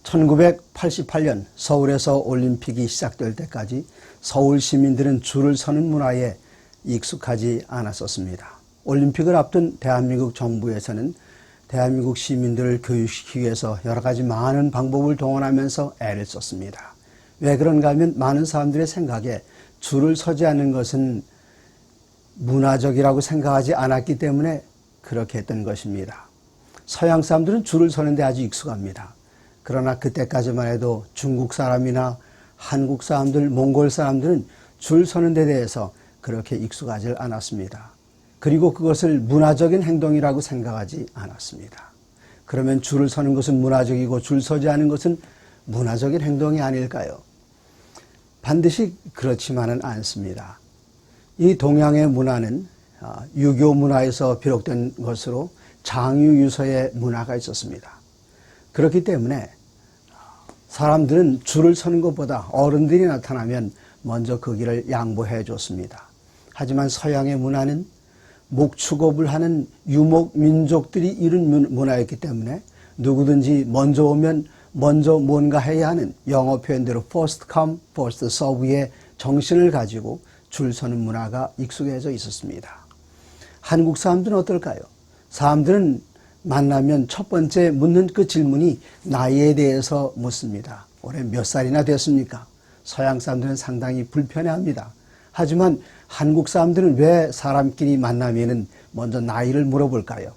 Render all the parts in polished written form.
1988년 서울에서 올림픽이 시작될 때까지 서울 시민들은 줄을 서는 문화에 익숙하지 않았었습니다. 올림픽을 앞둔 대한민국 정부에서는 대한민국 시민들을 교육시키기 위해서 여러 가지 많은 방법을 동원하면서 애를 썼습니다. 왜 그런가 하면 많은 사람들의 생각에 줄을 서지 않는 것은 문화적이라고 생각하지 않았기 때문에 그렇게 했던 것입니다. 서양 사람들은 줄을 서는데 아주 익숙합니다. 그러나 그때까지만 해도 중국 사람이나 한국 사람들, 몽골 사람들은 줄 서는 데 대해서 그렇게 익숙하지 않았습니다. 그리고 그것을 문화적인 행동이라고 생각하지 않았습니다. 그러면 줄을 서는 것은 문화적이고 줄 서지 않은 것은 문화적인 행동이 아닐까요? 반드시 그렇지만은 않습니다. 이 동양의 문화는 유교 문화에서 비롯된 것으로 장유유서의 문화가 있었습니다. 그렇기 때문에 사람들은 줄을 서는 것보다 어른들이 나타나면 먼저 그 길을 양보해 줬습니다. 하지만 서양의 문화는 목축업을 하는 유목 민족들이 이룬 문화였기 때문에 누구든지 먼저 오면 먼저 뭔가 해야 하는 영어 표현대로 first come, first serve의 정신을 가지고 줄 서는 문화가 익숙해져 있었습니다. 한국 사람들은 어떨까요? 사람들은 만나면 첫 번째 묻는 그 질문이 나이에 대해서 묻습니다. 올해 몇 살이나 됐습니까? 서양 사람들은 상당히 불편해합니다. 하지만 한국 사람들은 왜 사람끼리 만나면은 먼저 나이를 물어볼까요?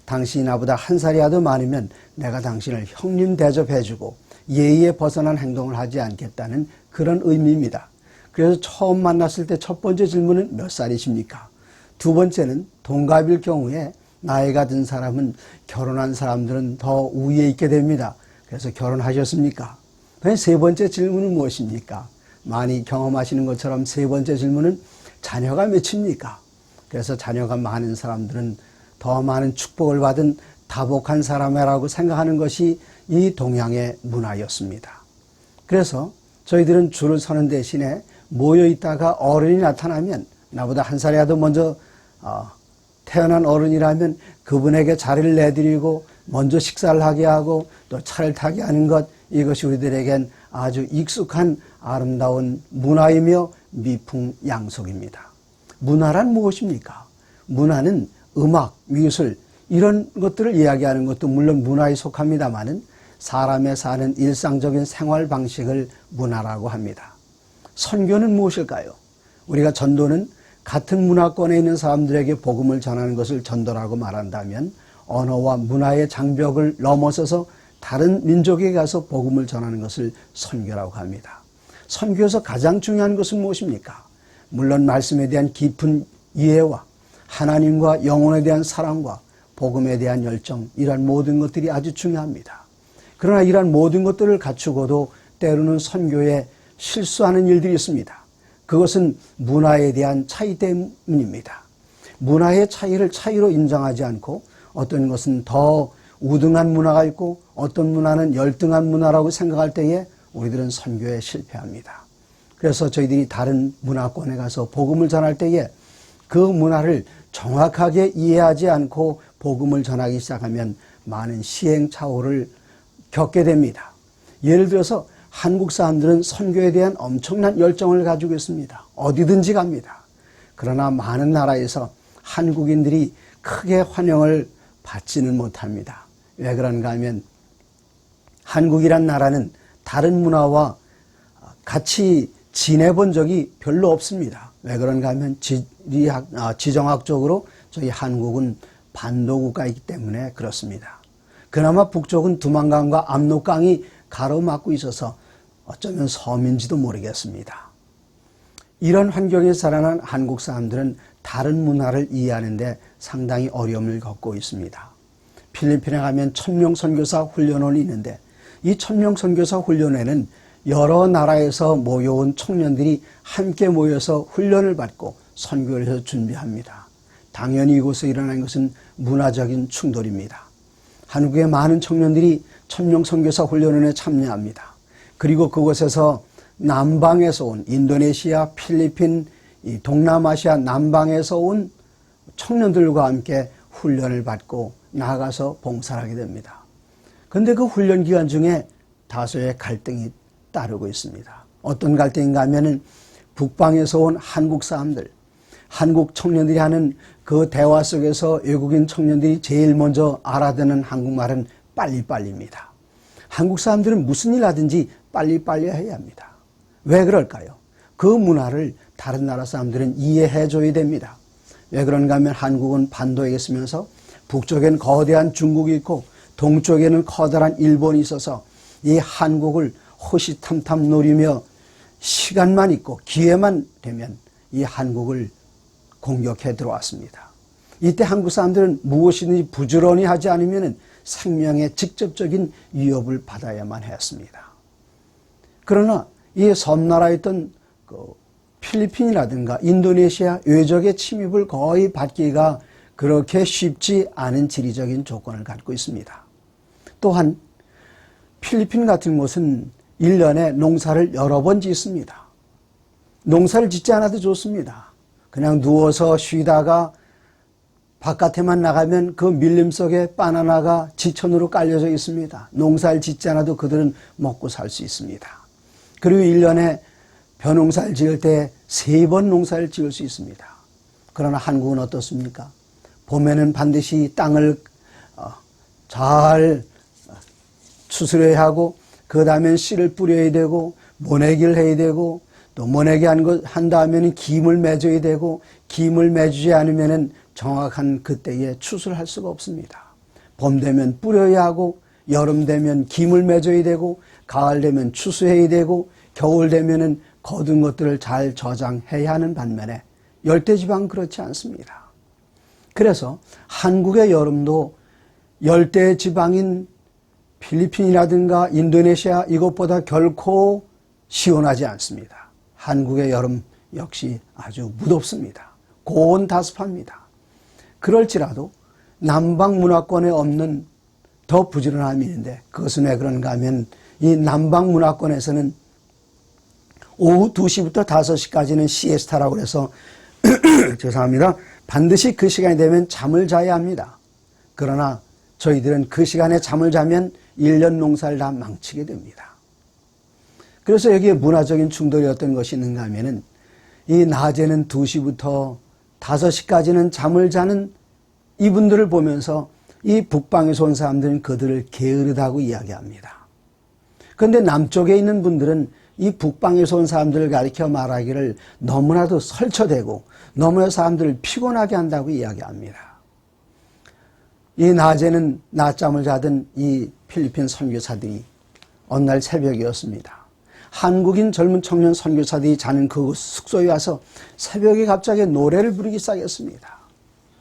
당신이 나보다 한 살이라도 많으면 내가 당신을 형님 대접해주고 예의에 벗어난 행동을 하지 않겠다는 그런 의미입니다. 그래서 처음 만났을 때 첫 번째 질문은 몇 살이십니까? 두 번째는 동갑일 경우에 나이가 든 사람은 결혼한 사람들은 더 우위에 있게 됩니다. 그래서 결혼하셨습니까? 세 번째 질문은 무엇입니까? 많이 경험하시는 것처럼 세 번째 질문은 자녀가 몇입니까? 그래서 자녀가 많은 사람들은 더 많은 축복을 받은 다복한 사람이라고 생각하는 것이 이 동양의 문화였습니다. 그래서 저희들은 줄을 서는 대신에 모여있다가 어른이 나타나면 나보다 한 살이라도 먼저 태어난 어른이라면 그분에게 자리를 내드리고 먼저 식사를 하게 하고 또 차를 타게 하는 것, 이것이 우리들에겐 아주 익숙한 아름다운 문화이며 미풍양속입니다. 문화란 무엇입니까? 문화는 음악, 미술 이런 것들을 이야기하는 것도 물론 문화에 속합니다마는 사람의 사는 일상적인 생활 방식을 문화라고 합니다. 선교는 무엇일까요? 우리가 전도는 같은 문화권에 있는 사람들에게 복음을 전하는 것을 전도라고 말한다면 언어와 문화의 장벽을 넘어서서 다른 민족에 가서 복음을 전하는 것을 선교라고 합니다. 선교에서 가장 중요한 것은 무엇입니까? 물론 말씀에 대한 깊은 이해와 하나님과 영혼에 대한 사랑과 복음에 대한 열정, 이러한 모든 것들이 아주 중요합니다. 그러나 이러한 모든 것들을 갖추고도 때로는 선교에 실수하는 일들이 있습니다. 그것은 문화에 대한 차이 때문입니다. 문화의 차이를 차이로 인정하지 않고 어떤 것은 더 우등한 문화가 있고 어떤 문화는 열등한 문화라고 생각할 때에 우리들은 선교에 실패합니다. 그래서 저희들이 다른 문화권에 가서 복음을 전할 때에 그 문화를 정확하게 이해하지 않고 복음을 전하기 시작하면 많은 시행착오를 겪게 됩니다. 예를 들어서 한국 사람들은 선교에 대한 엄청난 열정을 가지고 있습니다. 어디든지 갑니다. 그러나 많은 나라에서 한국인들이 크게 환영을 받지는 못합니다. 왜 그런가 하면 한국이란 나라는 다른 문화와 같이 지내본 적이 별로 없습니다. 왜 그런가 하면 지정학적으로 저희 한국은 반도국가이기 때문에 그렇습니다. 그나마 북쪽은 두만강과 압록강이 가로막고 있어서 어쩌면 섬인지도 모르겠습니다. 이런 환경에서 자라난 한국 사람들은 다른 문화를 이해하는데 상당히 어려움을 겪고 있습니다. 필리핀에 가면 천명 선교사 훈련원이 있는데 이 천명 선교사 훈련회는 여러 나라에서 모여온 청년들이 함께 모여서 훈련을 받고 선교를 해서 준비합니다. 당연히 이곳에 일어난 것은 문화적인 충돌입니다. 한국의 많은 청년들이 천명 선교사 훈련원에 참여합니다. 그리고 그곳에서 남방에서 온 인도네시아, 필리핀, 동남아시아 남방에서 온 청년들과 함께 훈련을 받고 나아가서 봉사를 하게 됩니다. 그런데 그 훈련 기간 중에 다소의 갈등이 따르고 있습니다. 어떤 갈등인가 하면은 북방에서 온 한국 사람들, 한국 청년들이 하는 그 대화 속에서 외국인 청년들이 제일 먼저 알아듣는 한국말은 빨리빨리입니다. 한국 사람들은 무슨 일 하든지 빨리빨리 해야 합니다. 왜 그럴까요? 그 문화를 다른 나라 사람들은 이해해 줘야 됩니다. 왜 그런가 하면 한국은 반도에 있으면서 북쪽엔 거대한 중국이 있고 동쪽에는 커다란 일본이 있어서 이 한국을 호시탐탐 노리며 시간만 있고 기회만 되면 이 한국을 공격해 들어왔습니다. 이때 한국 사람들은 무엇이든지 부지런히 하지 않으면 생명의 직접적인 위협을 받아야만 했습니다. 그러나 이 섬나라에 있던 필리핀이라든가 인도네시아 외적의 침입을 거의 받기가 그렇게 쉽지 않은 지리적인 조건을 갖고 있습니다. 또한 필리핀 같은 곳은 1년에 농사를 여러 번 짓습니다. 농사를 짓지 않아도 좋습니다. 그냥 누워서 쉬다가 바깥에만 나가면 그 밀림 속에 바나나가 지천으로 깔려져 있습니다. 농사를 짓지 않아도 그들은 먹고 살 수 있습니다. 그리고 1년에 벼농사를 지을 때 3번 농사를 지을 수 있습니다. 그러나 한국은 어떻습니까? 봄에는 반드시 땅을 잘 추스려야 하고 그 다음엔 씨를 뿌려야 되고 모내기를 해야 되고 또 모내기 한 다음에는 김을 맺어야 되고 김을 맺지 않으면 정확한 그때에 추수를 할 수가 없습니다. 봄 되면 뿌려야 하고 여름 되면 김을 맺어야 되고 가을 되면 추수해야 되고 겨울 되면은 거둔 것들을 잘 저장해야 하는 반면에 열대지방은 그렇지 않습니다. 그래서 한국의 여름도 열대지방인 필리핀이라든가 인도네시아 이것보다 결코 시원하지 않습니다. 한국의 여름 역시 아주 무덥습니다. 고온다습합니다. 그럴지라도 남방 문화권에 없는 더 부지런함이 있는데 그것은 왜 그런가 하면 이 남방 문화권에서는 오후 2시부터 5시까지는 시에스타라고 해서 죄송합니다. 반드시 그 시간이 되면 잠을 자야 합니다. 그러나 저희들은 그 시간에 잠을 자면 1년 농사를 다 망치게 됩니다. 그래서 여기에 문화적인 충돌이 어떤 것이 있는가 하면은 이 낮에는 2시부터 5시까지는 잠을 자는 이분들을 보면서 이 북방에서 온 사람들은 그들을 게으르다고 이야기합니다. 그런데 남쪽에 있는 분들은 이 북방에서 온 사람들을 가리켜 말하기를 너무나도 설쳐대고 너무나 사람들을 피곤하게 한다고 이야기합니다. 이 낮에는 낮잠을 자던 이 필리핀 선교사들이 어느 날 새벽이었습니다. 한국인 젊은 청년 선교사들이 자는 그 숙소에 와서 새벽에 갑자기 노래를 부르기 시작했습니다.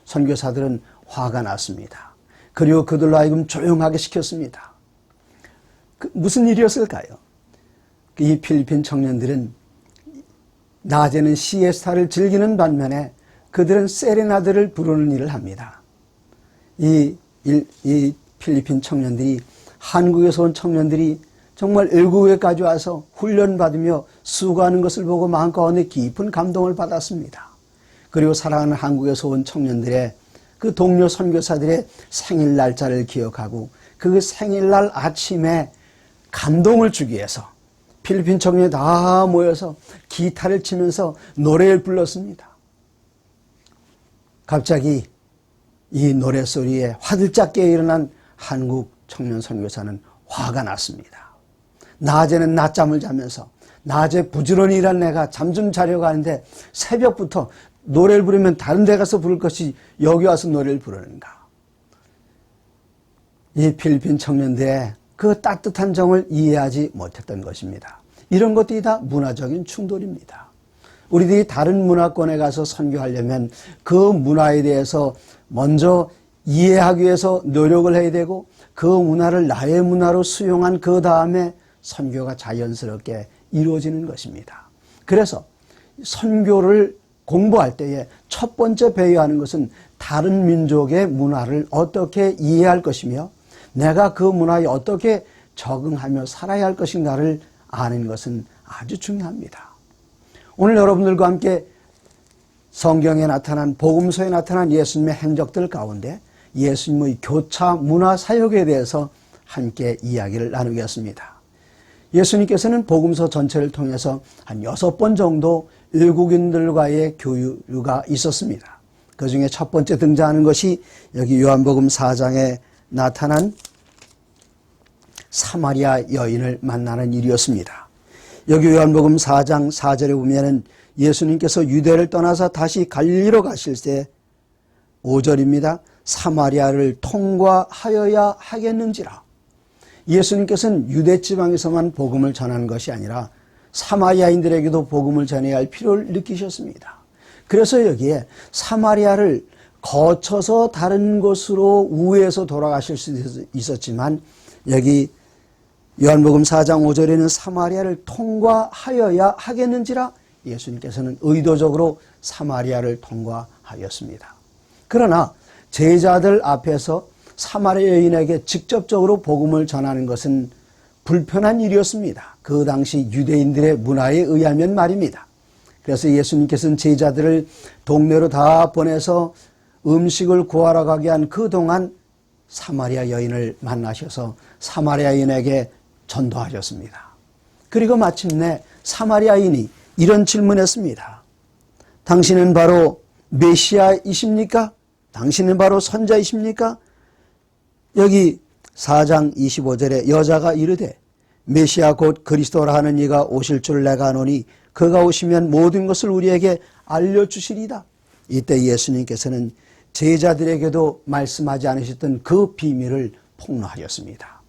선교사들은 화가 났습니다. 그리고 그들로 하여금 조용하게 시켰습니다. 무슨 일이었을까요? 이 필리핀 청년들은 낮에는 시에스타를 즐기는 반면에 그들은 세레나데를 부르는 일을 합니다. 이 필리핀 청년들이 한국에서 온 청년들이 정말 외국에까지 와서 훈련받으며 수고하는 것을 보고 마음가운데 깊은 감동을 받았습니다. 그리고 사랑하는 한국에서 온 청년들의 그 동료 선교사들의 생일 날짜를 기억하고 그 생일날 아침에 감동을 주기 위해서 필리핀 청년이 다 모여서 기타를 치면서 노래를 불렀습니다. 갑자기 이 노래소리에 화들짝 깨어 일어난 한국 청년 선교사는 화가 났습니다. 낮에는 낮잠을 자면서 낮에 부지런히 일한 내가 잠 좀 자려고 하는데 새벽부터 노래를 부르면 다른 데 가서 부를 것이 여기 와서 노래를 부르는가. 이 필리핀 청년들의 그 따뜻한 정을 이해하지 못했던 것입니다. 이런 것들이 다 문화적인 충돌입니다. 우리들이 다른 문화권에 가서 선교하려면 그 문화에 대해서 먼저 이해하기 위해서 노력을 해야 되고 그 문화를 나의 문화로 수용한 그 다음에 선교가 자연스럽게 이루어지는 것입니다. 그래서 선교를 공부할 때에 첫 번째 배워야 하는 것은 다른 민족의 문화를 어떻게 이해할 것이며 내가 그 문화에 어떻게 적응하며 살아야 할 것인가를 아는 것은 아주 중요합니다. 오늘 여러분들과 함께 성경에 나타난 복음서에 나타난 예수님의 행적들 가운데 예수님의 교차 문화 사역에 대해서 함께 이야기를 나누겠습니다. 예수님께서는 복음서 전체를 통해서 한 6번 정도 외국인들과의 교류가 있었습니다. 그 중에 첫 번째 등장하는 것이 여기 요한복음 4장에 나타난 사마리아 여인을 만나는 일이었습니다. 여기 요한복음 4장 4절에 보면은 예수님께서 유대를 떠나서 다시 갈릴리로 가실 때 5절입니다. 사마리아를 통과하여야 하겠는지라. 예수님께서는 유대 지방에서만 복음을 전하는 것이 아니라 사마리아인들에게도 복음을 전해야 할 필요를 느끼셨습니다. 그래서 여기에 사마리아를 거쳐서 다른 곳으로 우회해서 돌아가실 수 있었지만 여기 요한복음 4장 5절에는 사마리아를 통과하여야 하겠는지라 예수님께서는 의도적으로 사마리아를 통과하였습니다. 그러나 제자들 앞에서 사마리아 여인에게 직접적으로 복음을 전하는 것은 불편한 일이었습니다. 그 당시 유대인들의 문화에 의하면 말입니다. 그래서 예수님께서는 제자들을 동네로 다 보내서 음식을 구하러 가게 한 그동안 사마리아 여인을 만나셔서 사마리아 여인에게 전도하셨습니다. 그리고 마침내 사마리아인이 이런 질문했습니다. 당신은 바로 메시아이십니까? 당신은 바로 선자이십니까? 여기 4장 25절에 여자가 이르되 메시아 곧 그리스도라 하는 이가 오실 줄 내가 아노니 그가 오시면 모든 것을 우리에게 알려주시리다. 이때 예수님께서는 제자들에게도 말씀하지 않으셨던 그 비밀을 폭로하셨습니다.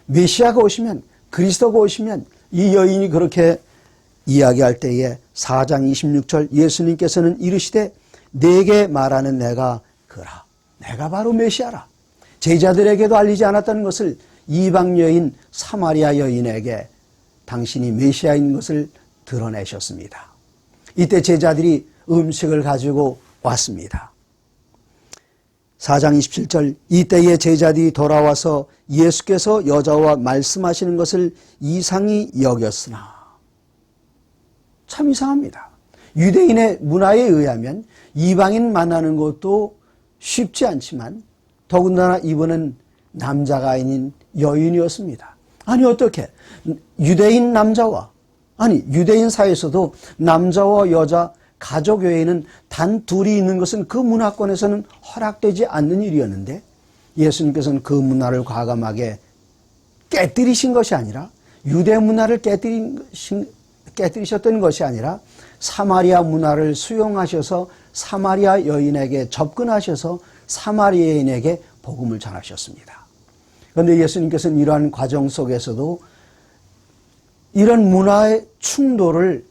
메시아가 오시면, 그리스도가 오시면 이 여인이 그렇게 이야기할 때에 4장 26절 예수님께서는 이르시되 내게 말하는 내가 그라. 내가 바로 메시아라. 제자들에게도 알리지 않았다는 것을 이방 여인 사마리아 여인에게 당신이 메시아인 것을 드러내셨습니다. 이때 제자들이 음식을 가지고 왔습니다. 4장 27절 이때에 제자들이 돌아와서 예수께서 여자와 말씀하시는 것을 이상히 여겼으나 참 이상합니다. 유대인의 문화에 의하면 이방인 만나는 것도 쉽지 않지만 더군다나 이분은 남자가 아닌 여인이었습니다. 아니 어떻게 유대인 남자와 유대인 사이에서도 남자와 여자 가족 외에는 단 둘이 있는 것은 그 문화권에서는 허락되지 않는 일이었는데 예수님께서는 그 문화를 과감하게 깨뜨리신 것이 아니라 유대 문화를 깨뜨리셨던 것이 아니라 사마리아 문화를 수용하셔서 사마리아 여인에게 접근하셔서 사마리아 여인에게 복음을 전하셨습니다. 그런데 예수님께서는 이러한 과정 속에서도 이런 문화의 충돌을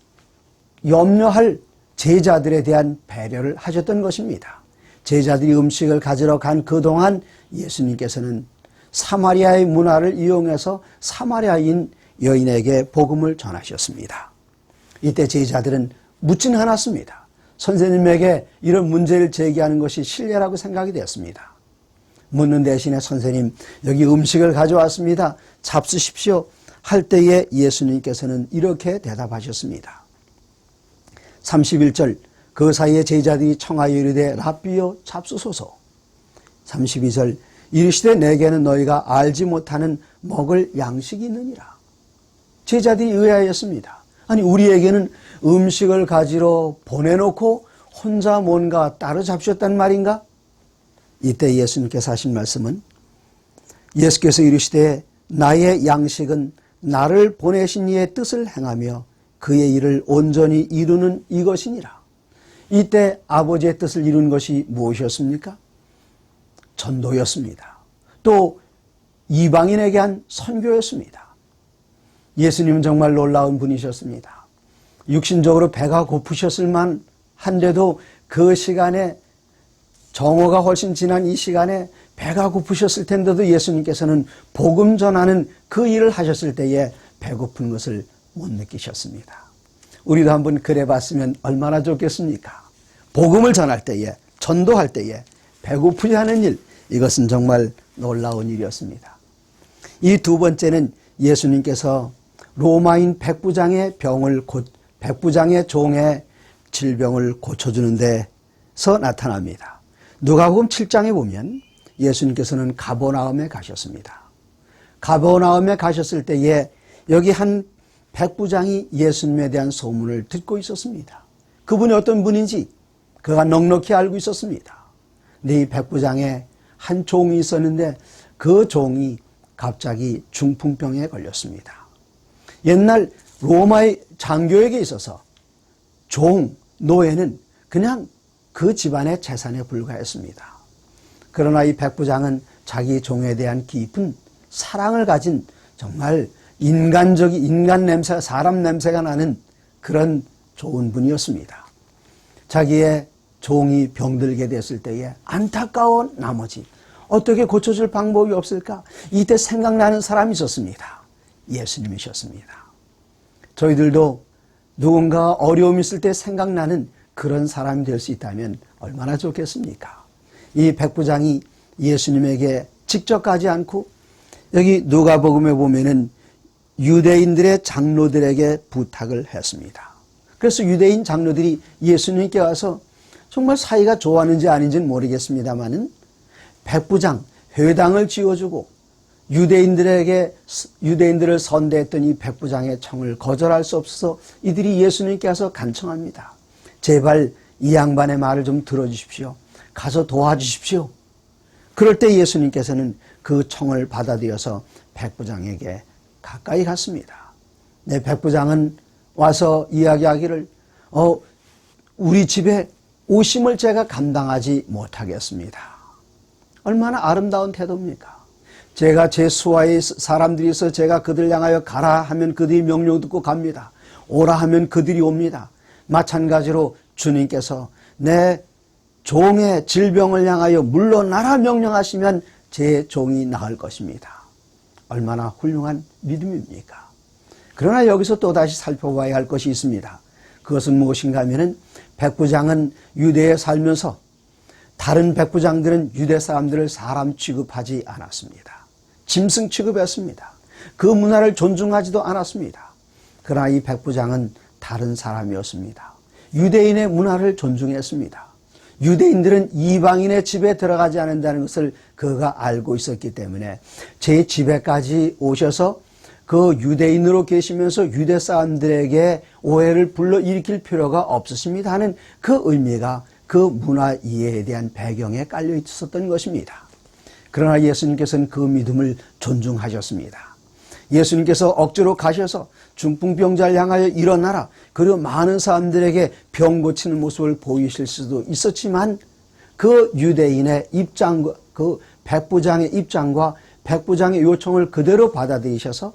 염려할 제자들에 대한 배려를 하셨던 것입니다. 제자들이 음식을 가지러 간 그동안 예수님께서는 사마리아의 문화를 이용해서 사마리아인 여인에게 복음을 전하셨습니다. 이때 제자들은 묻지는 않았습니다. 선생님에게 이런 문제를 제기하는 것이 실례라고 생각이 되었습니다. 묻는 대신에 선생님 여기 음식을 가져왔습니다. 잡수십시오 할 때에 예수님께서는 이렇게 대답하셨습니다. 31절 그 사이에 제자들이 청하여 이르되 랍비여 잡수소서. 32절 이르시되 내게는 너희가 알지 못하는 먹을 양식이 있느니라. 제자들이 의아했습니다. 아니 우리에게는 음식을 가지러 보내놓고 혼자 뭔가 따로잡으셨단 말인가? 이때 예수님께서 하신 말씀은 예수께서 이르시되 나의 양식은 나를 보내신 이의 뜻을 행하며 그의 일을 온전히 이루는 이것이니라. 이때 아버지의 뜻을 이루는 것이 무엇이었습니까? 전도였습니다. 또 이방인에게 한 선교였습니다. 예수님은 정말 놀라운 분이셨습니다. 육신적으로 배가 고프셨을 만한데도 그 시간에 정오가 훨씬 지난 이 시간에 배가 고프셨을 텐데도 예수님께서는 복음 전하는 그 일을 하셨을 때에 배고픈 것을 못 느끼셨습니다. 우리도 한번 그래 봤으면 얼마나 좋겠습니까? 복음을 전할 때에 전도할 때에 배고프지 않은 일, 이것은 정말 놀라운 일이었습니다. 이 두 번째는 예수님께서 로마인 백부장의 백부장의 종의 질병을 고쳐주는 데서 나타납니다. 누가복음 7장에 보면 예수님께서는 가버나움에 가셨습니다. 가버나움에 가셨을 때에 여기 한 백부장이 예수님에 대한 소문을 듣고 있었습니다. 그분이 어떤 분인지 그가 넉넉히 알고 있었습니다. 근데 이 백부장에 한 종이 있었는데 그 종이 갑자기 중풍병에 걸렸습니다. 옛날 로마의 장교에게 있어서 종, 노예는 그냥 그 집안의 재산에 불과했습니다. 그러나 이 백부장은 자기 종에 대한 깊은 사랑을 가진 정말 인간 냄새, 사람 냄새가 나는 그런 좋은 분이었습니다. 자기의 종이 병들게 됐을 때에 안타까운 나머지 어떻게 고쳐줄 방법이 없을까? 이때 생각나는 사람이 있었습니다. 예수님이셨습니다. 저희들도 누군가 어려움이 있을 때 생각나는 그런 사람이 될 수 있다면 얼마나 좋겠습니까? 이 백부장이 예수님에게 직접 가지 않고 여기 누가복음에 보면은 유대인들의 장로들에게 부탁을 했습니다. 그래서 유대인 장로들이 예수님께 와서 정말 사이가 좋았는지 아닌지는 모르겠습니다만은 백부장 회당을 지어주고 유대인들을 선대했던 이 백부장의 청을 거절할 수 없어서 이들이 예수님께 와서 간청합니다. 제발 이 양반의 말을 좀 들어주십시오. 가서 도와주십시오. 그럴 때 예수님께서는 그 청을 받아들여서 백부장에게 가까이 갔습니다. 네, 백부장은 와서 이야기하기를 우리 집에 오심을 제가 감당하지 못하겠습니다. 얼마나 아름다운 태도입니까? 제가 제 수하의 사람들이 있어 제가 그들 향하여 가라 하면 그들이 명령 듣고 갑니다. 오라 하면 그들이 옵니다. 마찬가지로 주님께서 내 종의 질병을 향하여 물러나라 명령하시면 제 종이 나을 것입니다. 얼마나 훌륭한 믿음입니까? 그러나 여기서 또다시 살펴봐야 할 것이 있습니다. 그것은 무엇인가 하면은 백부장은 유대에 살면서 다른 백부장들은 유대 사람들을 사람 취급하지 않았습니다. 짐승 취급했습니다. 그 문화를 존중하지도 않았습니다. 그러나 이 백부장은 다른 사람이었습니다. 유대인의 문화를 존중했습니다. 유대인들은 이방인의 집에 들어가지 않는다는 것을 그가 알고 있었기 때문에 제 집에까지 오셔서 그 유대인으로 계시면서 유대 사람들에게 오해를 불러일으킬 필요가 없으십니다 하는 그 의미가 그 문화 이해에 대한 배경에 깔려 있었던 것입니다. 그러나 예수님께서는 그 믿음을 존중하셨습니다. 예수님께서 억지로 가셔서 중풍병자를 향하여 일어나라, 그리고 많은 사람들에게 병 고치는 모습을 보이실 수도 있었지만 그 유대인의 입장과 그 백부장의 입장과 백부장의 요청을 그대로 받아들이셔서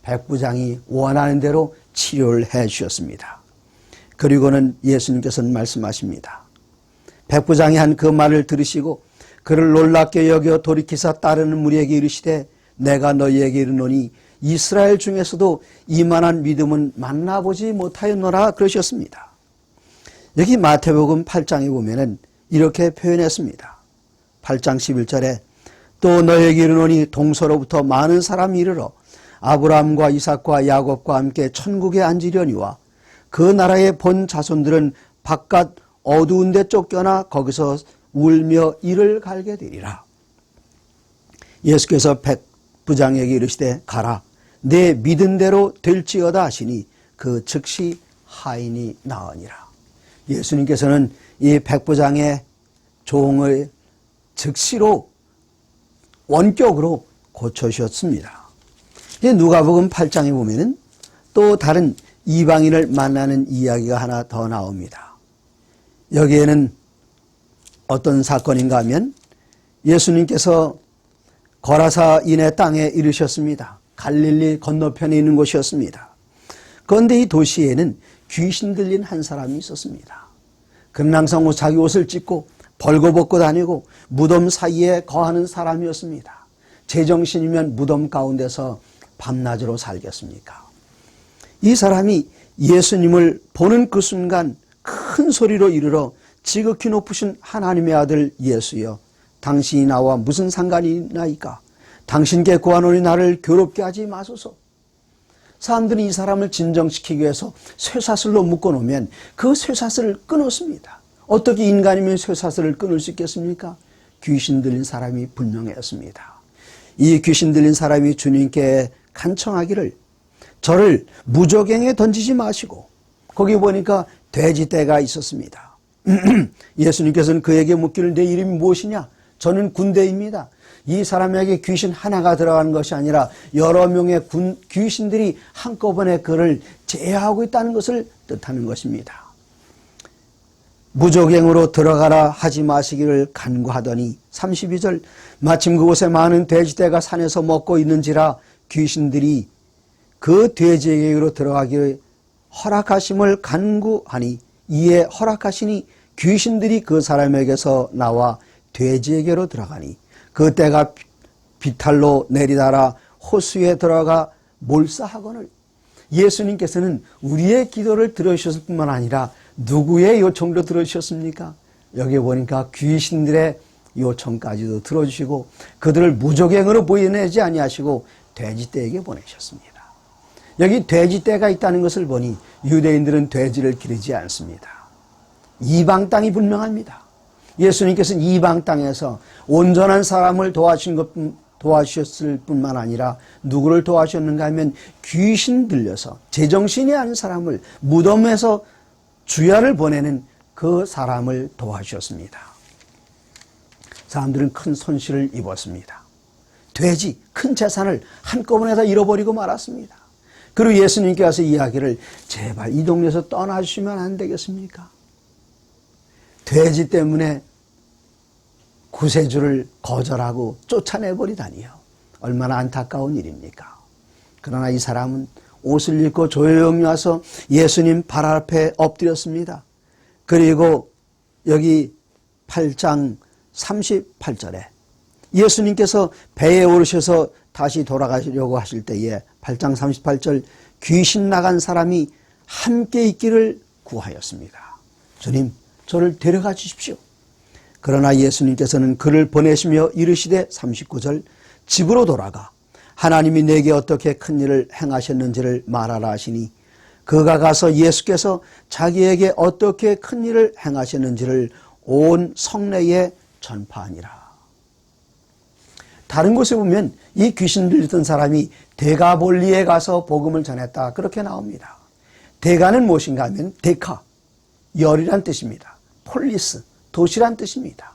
백부장이 원하는 대로 치료를 해 주셨습니다. 그리고는 예수님께서는 말씀하십니다. 백부장이 한 그 말을 들으시고 그를 놀랍게 여겨 돌이키사 따르는 무리에게 이르시되 내가 너희에게 이르노니 이스라엘 중에서도 이만한 믿음은 만나보지 못하였노라 그러셨습니다. 여기 마태복음 8장에 보면은 이렇게 표현했습니다. 8장 11절에 또 너희에게 이르노니 동서로부터 많은 사람이 이르러 아브라함과 이삭과 야곱과 함께 천국에 앉으려니와 그 나라의 본 자손들은 바깥 어두운 데 쫓겨나 거기서 울며 이를 갈게 되리라. 예수께서 백부장에게 이르시되 가라 내 믿은 대로 될지어다 하시니 그 즉시 하인이 나으니라. 예수님께서는 이 백부장의 종을 즉시로 원격으로 고쳐주셨습니다. 누가복음 8장에 보면은 또 다른 이방인을 만나는 이야기가 하나 더 나옵니다. 여기에는 어떤 사건인가 하면 예수님께서 거라사인의 땅에 이르셨습니다. 갈릴리 건너편에 있는 곳이었습니다. 그런데 이 도시에는 귀신 들린 한 사람이 있었습니다. 그는 항상 자기 옷을 찢고 벌거벗고 다니고 무덤 사이에 거하는 사람이었습니다. 제정신이면 무덤 가운데서 밤낮으로 살겠습니까? 이 사람이 예수님을 보는 그 순간 큰 소리로 이르러 지극히 높으신 하나님의 아들 예수여 당신이 나와 무슨 상관이 있나이까? 당신께 구하노니 나를 괴롭게 하지 마소서. 사람들이 이 사람을 진정시키기 위해서 쇠사슬로 묶어놓으면 그 쇠사슬을 끊었습니다. 어떻게 인간이면 쇠사슬을 끊을 수 있겠습니까? 귀신 들린 사람이 분명했습니다. 이 귀신 들린 사람이 주님께 간청하기를 저를 무저갱에 던지지 마시고, 거기 보니까 돼지떼가 있었습니다. 예수님께서는 그에게 묻기를 내 이름이 무엇이냐? 저는 군대입니다. 이 사람에게 귀신 하나가 들어가는 것이 아니라 여러 명의 귀신들이 한꺼번에 그를 제어하고 있다는 것을 뜻하는 것입니다. 무저갱으로 들어가라 하지 마시기를 간구하더니 32절 마침 그곳에 많은 돼지떼가 산에서 먹고 있는지라 귀신들이 그 돼지에게로 들어가기를 허락하심을 간구하니 이에 허락하시니 귀신들이 그 사람에게서 나와 돼지에게로 들어가니 그 떼가 비탈로 내리달아 호수에 들어가 몰사하거늘. 예수님께서는 우리의 기도를 들으셨을 뿐만 아니라 누구의 요청도 들으셨습니까? 여기 보니까 귀신들의 요청까지도 들어주시고 그들을 무저갱으로 보내지 아니하시고 돼지떼에게 보내셨습니다. 여기 돼지떼가 있다는 것을 보니 유대인들은 돼지를 기르지 않습니다. 이방 땅이 분명합니다. 예수님께서는 이방 땅에서 온전한 사람을 도와주셨을 뿐만 아니라 누구를 도와주셨는가 하면 귀신 들려서 제정신이 아닌 사람을 무덤에서 주야를 보내는 그 사람을 도와주셨습니다. 사람들은 큰 손실을 입었습니다. 돼지, 큰 재산을 한꺼번에 다 잃어버리고 말았습니다. 그리고 예수님께 와서 이야기를 제발 이 동네에서 떠나주시면 안 되겠습니까? 돼지 때문에 구세주를 거절하고 쫓아내버리다니요. 얼마나 안타까운 일입니까? 그러나 이 사람은 옷을 입고 조용히 와서 예수님 발 앞에 엎드렸습니다. 그리고 여기 8장 38절에 예수님께서 배에 오르셔서 다시 돌아가시려고 하실 때에 8장 38절 귀신 나간 사람이 함께 있기를 구하였습니다. 주님, 저를 데려가 주십시오. 그러나 예수님께서는 그를 보내시며 이르시되 39절 집으로 돌아가 하나님이 내게 어떻게 큰 일을 행하셨는지를 말하라 하시니 그가 가서 예수께서 자기에게 어떻게 큰 일을 행하셨는지를 온 성내에 전파하니라. 다른 곳에 보면 이 귀신 들렸던 사람이 데가볼리에 가서 복음을 전했다 그렇게 나옵니다. 데가는 무엇인가 하면 데카, 열이란 뜻입니다. 폴리스, 도시란 뜻입니다.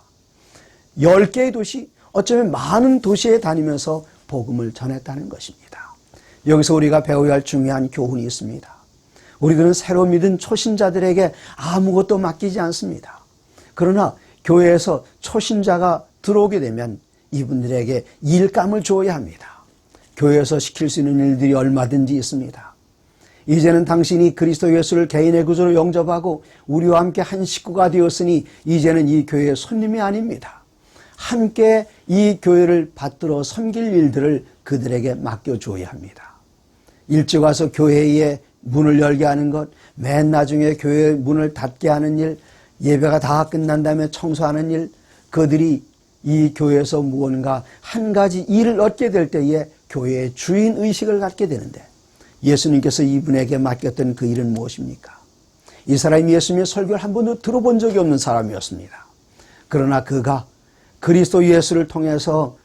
10개의 도시, 어쩌면 많은 도시에 다니면서 복음을 전했다는 것입니다. 여기서 우리가 배워야 할 중요한 교훈이 있습니다. 우리들은 새로 믿은 초신자들에게 아무것도 맡기지 않습니다. 그러나 교회에서 초신자가 들어오게 되면 이분들에게 일감을 주어야 합니다. 교회에서 시킬 수 있는 일들이 얼마든지 있습니다. 이제는 당신이 그리스도 예수를 개인의 구주로 영접하고 우리와 함께 한 식구가 되었으니 이제는 이 교회의 손님이 아닙니다. 함께 이 교회를 받들어 섬길 일들을 그들에게 맡겨주어야 합니다. 일찍 와서 교회에 문을 열게 하는 것, 맨 나중에 교회 문을 닫게 하는 일, 예배가 다 끝난 다음에 청소하는 일, 그들이 이 교회에서 무언가 한 가지 일을 얻게 될 때에 교회의 주인의식을 갖게 되는데 예수님께서 이분에게 맡겼던 그 일은 무엇입니까? 이 사람이 예수님의 설교를 한 번도 들어본 적이 없는 사람이었습니다. 그러나 그가 그리스도 예수를 통해서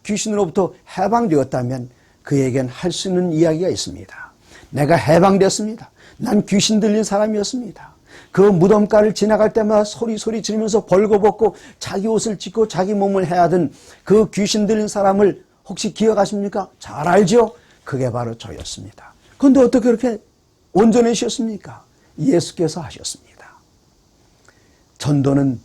귀신으로부터 해방되었다면 그에겐 할 수 있는 이야기가 있습니다. 내가 해방됐습니다. 난 귀신 들린 사람이었습니다. 그 무덤가를 지나갈 때마다 소리 지르면서 벌거벗고 자기 옷을 찢고 자기 몸을 해하던 그 귀신 들린 사람을 혹시 기억하십니까? 잘 알죠? 그게 바로 저였습니다. 그런데 어떻게 그렇게 온전해지셨습니까? 예수께서 하셨습니다. 전도는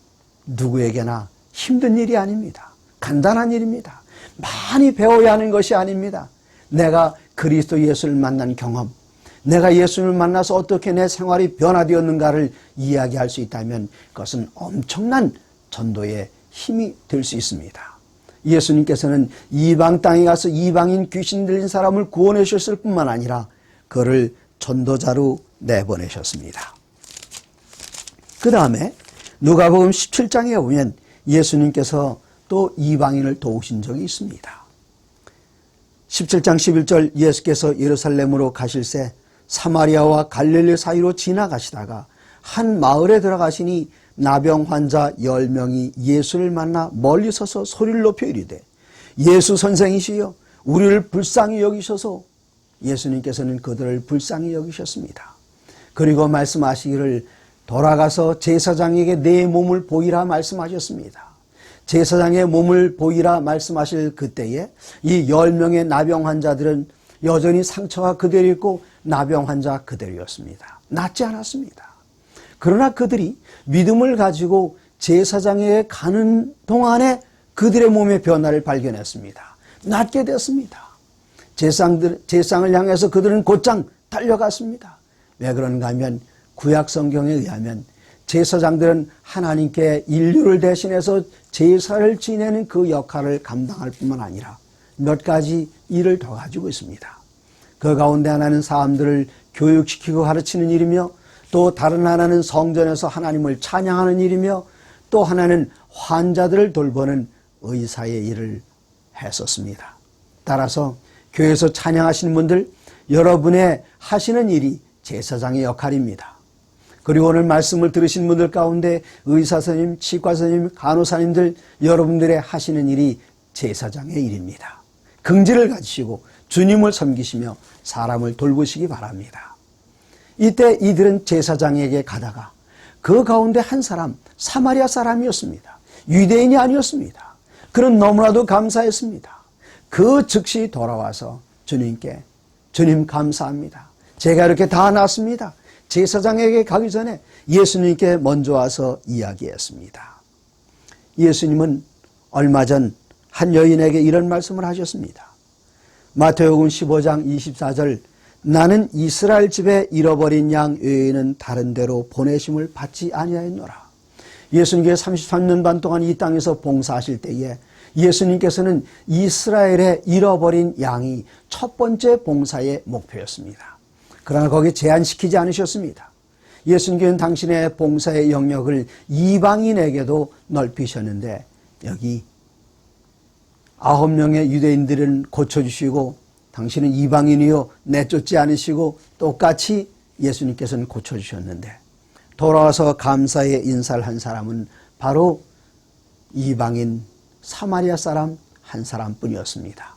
누구에게나 힘든 일이 아닙니다. 간단한 일입니다. 많이 배워야 하는 것이 아닙니다. 내가 그리스도 예수를 만난 경험, 내가 예수를 만나서 어떻게 내 생활이 변화되었는가를 이야기할 수 있다면 그것은 엄청난 전도의 힘이 될 수 있습니다. 예수님께서는 이방 땅에 가서 이방인 귀신 들린 사람을 구원해 주셨을 뿐만 아니라 그를 전도자로 내보내셨습니다. 그 다음에 누가복음 17장에 보면 예수님께서 또 이방인을 도우신 적이 있습니다. 17장 11절 예수께서 예루살렘으로 가실새 사마리아와 갈릴리 사이로 지나가시다가 한 마을에 들어가시니 나병 환자 10명이 예수를 만나 멀리 서서 소리를 높여 이르되 예수 선생이시여 우리를 불쌍히 여기셔서 예수님께서는 그들을 불쌍히 여기셨습니다. 그리고 말씀하시기를 돌아가서 제사장에게 내 몸을 보이라 말씀하셨습니다. 제사장의 몸을 보이라 말씀하실 그때에 이 10명의 나병 환자들은 여전히 상처가 그대로 있고 나병 환자 그대로였습니다. 낫지 않았습니다. 그러나 그들이 믿음을 가지고 제사장에게 가는 동안에 그들의 몸의 변화를 발견했습니다. 낫게 됐습니다. 제사장을 향해서 그들은 곧장 달려갔습니다. 왜 그런가 하면 구약 성경에 의하면 제사장들은 하나님께 인류를 대신해서 제사를 지내는 그 역할을 감당할 뿐만 아니라 몇 가지 일을 더 가지고 있습니다. 그 가운데 하나는 사람들을 교육시키고 가르치는 일이며, 또 다른 하나는 성전에서 하나님을 찬양하는 일이며, 또 하나는 환자들을 돌보는 의사의 일을 했었습니다. 따라서 교회에서 찬양하시는 분들, 여러분의 하시는 일이 제사장의 역할입니다. 그리고 오늘 말씀을 들으신 분들 가운데 의사 선생님, 치과 선생님, 간호사님들, 여러분들의 하시는 일이 제사장의 일입니다. 긍지를 가지시고 주님을 섬기시며 사람을 돌보시기 바랍니다. 이때 이들은 제사장에게 가다가 그 가운데 한 사람, 사마리아 사람이었습니다. 유대인이 아니었습니다. 그는 너무나도 감사했습니다. 그 즉시 돌아와서 주님께, 주님 감사합니다. 제가 이렇게 다 났습니다. 제사장에게 가기 전에 예수님께 먼저 와서 이야기했습니다. 예수님은 얼마 전 한 여인에게 이런 말씀을 하셨습니다. 마태복음 15장 24절, 나는 이스라엘 집에 잃어버린 양 외에는 다른 데로 보내심을 받지 아니하였노라. 예수님께서 33년 반 동안 이 땅에서 봉사하실 때에 예수님께서는 이스라엘의 잃어버린 양이 첫 번째 봉사의 목표였습니다. 그러나 거기에 제한시키지 않으셨습니다. 예수님께서는 당신의 봉사의 영역을 이방인에게도 넓히셨는데, 여기 9명의 유대인들은 고쳐주시고 당신은 이방인이요 내쫓지 않으시고 똑같이 예수님께서는 고쳐주셨는데, 돌아와서 감사의 인사를 한 사람은 바로 이방인 사마리아 사람 한 사람뿐이었습니다.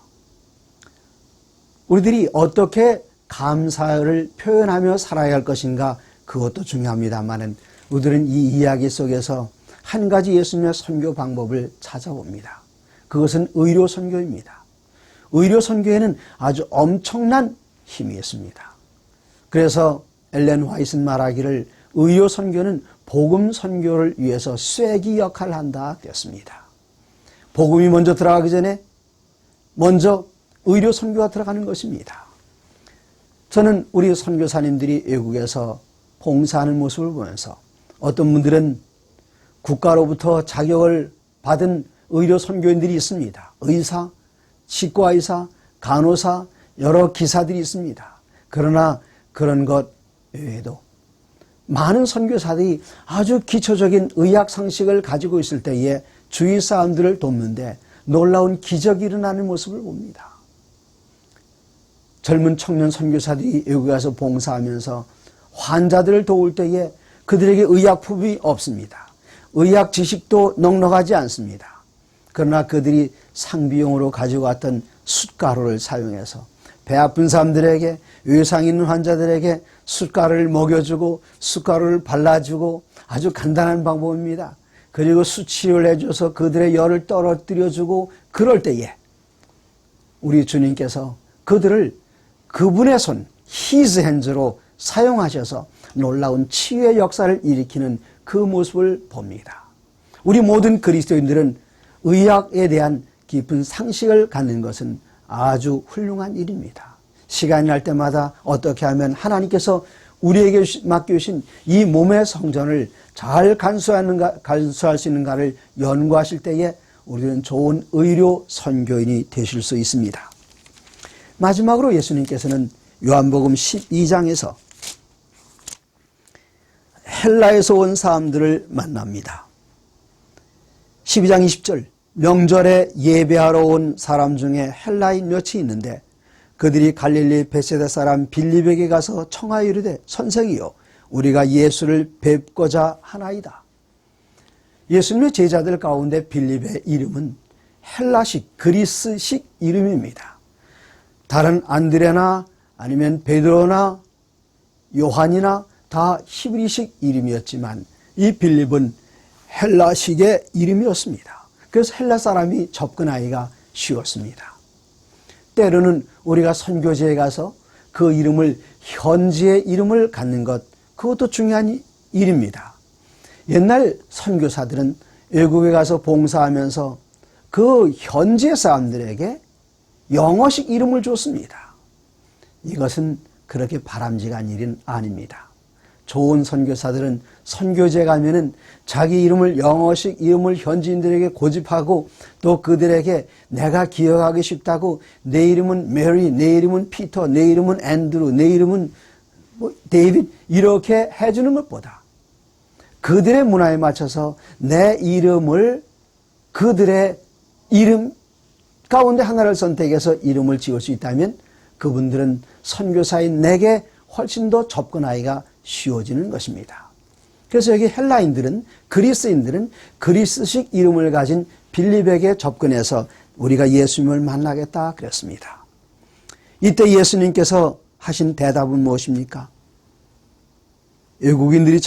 우리들이 어떻게 감사를 표현하며 살아야 할 것인가, 그것도 중요합니다만은 우리들은 이 이야기 속에서 한 가지 예수님의 선교 방법을 찾아봅니다. 그것은 의료 선교입니다. 의료 선교에는 아주 엄청난 힘이 있습니다. 그래서 엘렌 화이트는 말하기를 의료 선교는 복음 선교를 위해서 쐐기 역할을 한다 했습니다. 복음이 먼저 들어가기 전에 먼저 의료 선교가 들어가는 것입니다. 저는 우리 선교사님들이 외국에서 봉사하는 모습을 보면서 어떤 분들은 국가로부터 자격을 받은 의료 선교인들이 있습니다. 의사, 치과의사, 간호사, 여러 기사들이 있습니다. 그러나 그런 것 외에도 많은 선교사들이 아주 기초적인 의학 상식을 가지고 있을 때에 주위 사람들을 돕는데 놀라운 기적이 일어나는 모습을 봅니다. 젊은 청년 선교사들이 외국에 가서 봉사하면서 환자들을 도울 때에 그들에게 의약품이 없습니다. 의학 지식도 넉넉하지 않습니다. 그러나 그들이 상비용으로 가지고 왔던 숯가루를 사용해서 배 아픈 사람들에게, 외상 있는 환자들에게 숯가루를 먹여주고 숯가루를 발라주고 아주 간단한 방법입니다. 그리고 수치료를 해줘서 그들의 열을 떨어뜨려주고, 그럴 때에 우리 주님께서 그들을 그분의 손, His hands로 사용하셔서 놀라운 치유의 역사를 일으키는 그 모습을 봅니다. 우리 모든 그리스도인들은 의학에 대한 깊은 상식을 갖는 것은 아주 훌륭한 일입니다. 시간이 날 때마다 어떻게 하면 하나님께서 우리에게 맡겨주신 이 몸의 성전을 잘 간수할 수 있는가를 연구하실 때에 우리는 좋은 의료 선교인이 되실 수 있습니다. 마지막으로 예수님께서는 요한복음 12장에서 헬라에서 온 사람들을 만납니다. 12장 20절, 명절에 예배하러 온 사람 중에 헬라인 몇이 있는데 그들이 갈릴리 베세다 사람 빌립에게 가서 청하여 이르되 선생이요 우리가 예수를 뵙고자 하나이다. 예수님의 제자들 가운데 빌립의 이름은 헬라식, 그리스식 이름입니다. 다른 안드레나 아니면 베드로나 요한이나 다 히브리식 이름이었지만 이 빌립은 헬라식의 이름이었습니다. 그래서 헬라 사람이 접근하기가 쉬웠습니다. 때로는 우리가 선교지에 가서 그 이름을 현지의 이름을 갖는 것, 그것도 중요한 일입니다. 옛날 선교사들은 외국에 가서 봉사하면서 그 현지의 사람들에게 영어식 이름을 줬습니다. 이것은 그렇게 바람직한 일은 아닙니다. 좋은 선교사들은 선교지에 가면은 자기 이름을 영어식 이름을 현지인들에게 고집하고 또 그들에게 내가 기억하기 쉽다고 내 이름은 메리, 내 이름은 피터, 내 이름은 앤드루, 내 이름은 데이빗 이렇게 해주는 것보다 그들의 문화에 맞춰서 내 이름을 그들의 이름 가운데 하나를 선택해서 이름을 지을 수 있다면 그분들은 선교사인 내게 훨씬 더 접근하기가 쉬워지는 것입니다. 그래서 여기 헬라인들은 그리스인들은 그리스식 이름을 가진 빌립에게 접근해서 우리가 예수님을 만나겠다 그랬습니다. 이때 예수님께서 하신 대답은 무엇입니까? 외국인들이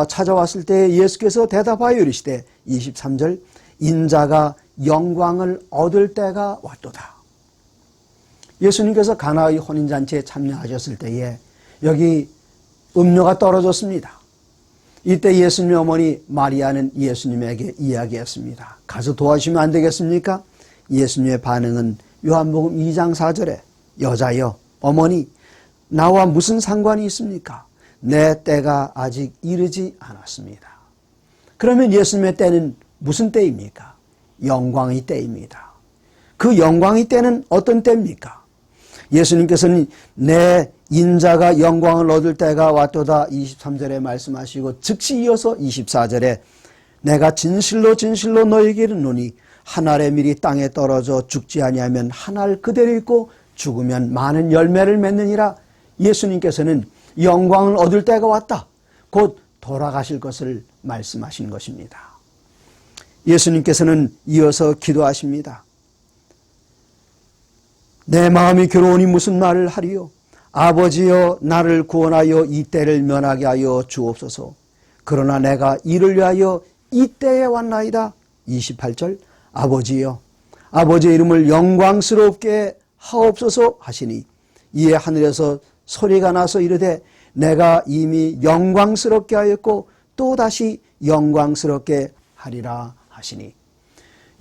찾아왔을 때 예수께서 대답하여 이르시되 23절 인자가 영광을 얻을 때가 왔도다. 예수님께서 가나의 혼인잔치에 참여하셨을 때에 여기 음료가 떨어졌습니다. 이때 예수님의 어머니 마리아는 예수님에게 이야기했습니다. 가서 도와주시면 안 되겠습니까? 예수님의 반응은 요한복음 2장 4절에 여자여 어머니 나와 무슨 상관이 있습니까? 내 때가 아직 이르지 않았습니다. 그러면 예수님의 때는 무슨 때입니까? 영광의 때입니다. 그 영광의 때는 어떤 때입니까? 예수님께서는 내 인자가 영광을 얻을 때가 왔도다 23절에 말씀하시고 즉시 이어서 24절에 내가 진실로 진실로 너에게 이르노니 한 알의 밀이 땅에 떨어져 죽지 아니하면 한 알 그대로 있고 죽으면 많은 열매를 맺느니라. 예수님께서는 영광을 얻을 때가 왔다. 곧 돌아가실 것을 말씀하신 것입니다. 예수님께서는 이어서 기도하십니다. 내 마음이 괴로우니 무슨 말을 하리요? 아버지여 나를 구원하여 이 때를 면하게 하여 주옵소서. 그러나 내가 이를 위하여 이 때에 왔나이다. 28절 아버지여 아버지의 이름을 영광스럽게 하옵소서 하시니 이에 하늘에서 소리가 나서 이르되 내가 이미 영광스럽게 하였고 또다시 영광스럽게 하리라 하시니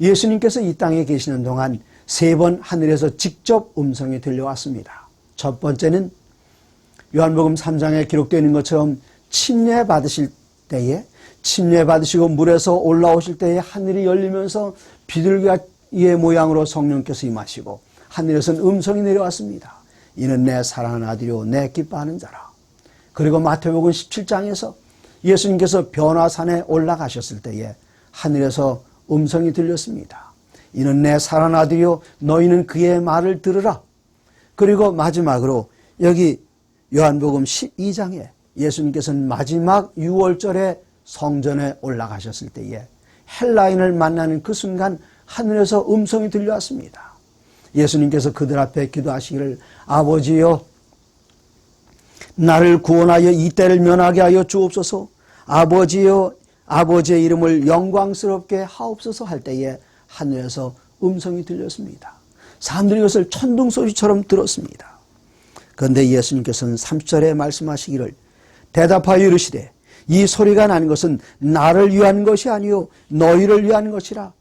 예수님께서 이 땅에 계시는 동안 3번 하늘에서 직접 음성이 들려왔습니다. 첫 번째는 요한복음 3장에 기록되어 있는 것처럼 침례 받으실 때에 침례 받으시고 물에서 올라오실 때에 하늘이 열리면서 비둘기의 모양으로 성령께서 임하시고 하늘에서는 음성이 내려왔습니다. 이는 내 사랑하는 아들이요 내 기뻐하는 자라. 그리고 마태복음 17장에서 예수님께서 변화산에 올라가셨을 때에 하늘에서 음성이 들렸습니다. 이는 내 사랑하는 아들이요 너희는 그의 말을 들으라. 그리고 마지막으로 여기 요한복음 12장에 예수님께서는 마지막 6월절에 성전에 올라가셨을 때에 헬라인을 만나는 그 순간 하늘에서 음성이 들려왔습니다. 예수님께서 그들 앞에 기도하시기를 아버지여 나를 구원하여 이 때를 면하게 하여 주옵소서. 아버지여 아버지의 이름을 영광스럽게 하옵소서 할 때에 하늘에서 음성이 들렸습니다. 사람들이 이것을 천둥소리처럼 들었습니다. 그런데 예수님께서는 30절에 말씀하시기를 대답하여 이르시되 이 소리가 나는 것은 나를 위한 것이 아니요 너희를 위한 것이라.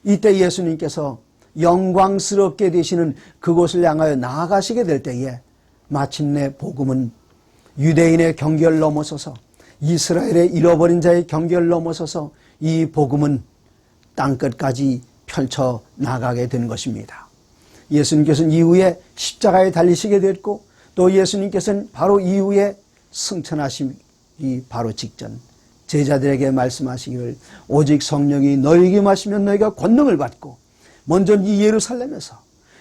이때 예수님께서 영광스럽게 되시는 그곳을 향하여 나아가시게 될 때에 마침내 복음은 유대인의 경계를 넘어서서 이스라엘의 잃어버린 자의 경계를 넘어서서 이 복음은 땅끝까지 펼쳐 나가게 된 것입니다. 예수님께서는 이후에 십자가에 달리시게 됐고 또 예수님께서는 바로 이후에 승천하시기 바로 직전 제자들에게 말씀하시기를 오직 성령이 너희에게 마시면 너희가 권능을 받고 먼저 이 예루살렘에서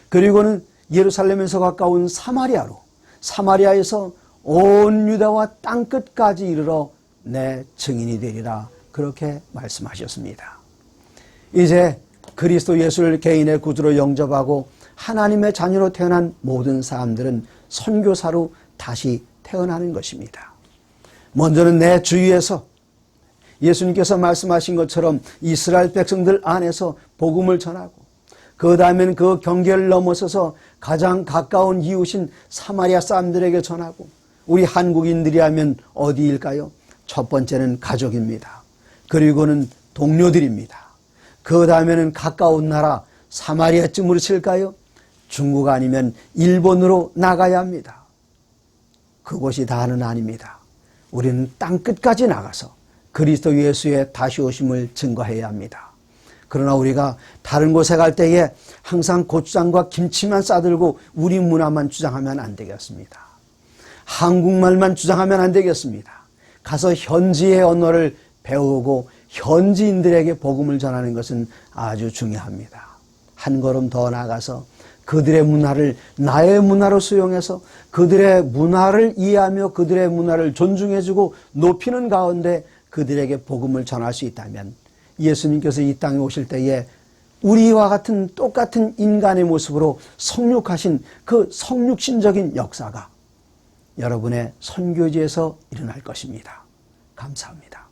그리고는 예루살렘에서 가까운 사마리아에서 온 유다와 땅끝까지 이르러 내 증인이 되리라 그렇게 말씀하셨습니다. 이제 그리스도 예수를 개인의 구주로 영접하고 하나님의 자녀로 태어난 모든 사람들은 선교사로 다시 태어나는 것입니다. 먼저는 내 주위에서 예수님께서 말씀하신 것처럼 이스라엘 백성들 안에서 복음을 전하고, 그 다음에는 그 경계를 넘어서서 가장 가까운 이웃인 사마리아 사람들에게 전하고, 우리 한국인들이 하면 어디일까요? 첫 번째는 가족입니다. 그리고는 동료들입니다. 그 다음에는 가까운 나라 사마리아쯤으로 칠까요? 중국 아니면 일본으로 나가야 합니다. 그곳이 다는 아닙니다. 우리는 땅끝까지 나가서 그리스도 예수의 다시 오심을 증거해야 합니다. 그러나 우리가 다른 곳에 갈 때에 항상 고추장과 김치만 싸들고 우리 문화만 주장하면 안 되겠습니다. 한국말만 주장하면 안 되겠습니다. 가서 현지의 언어를 배우고 현지인들에게 복음을 전하는 것은 아주 중요합니다. 한 걸음 더 나아가서 그들의 문화를 나의 문화로 수용해서 그들의 문화를 이해하며 그들의 문화를 존중해주고 높이는 가운데 그들에게 복음을 전할 수 있다면, 예수님께서 이 땅에 오실 때에 우리와 같은 똑같은 인간의 모습으로 성육하신 그 성육신적인 역사가 여러분의 선교지에서 일어날 것입니다. 감사합니다.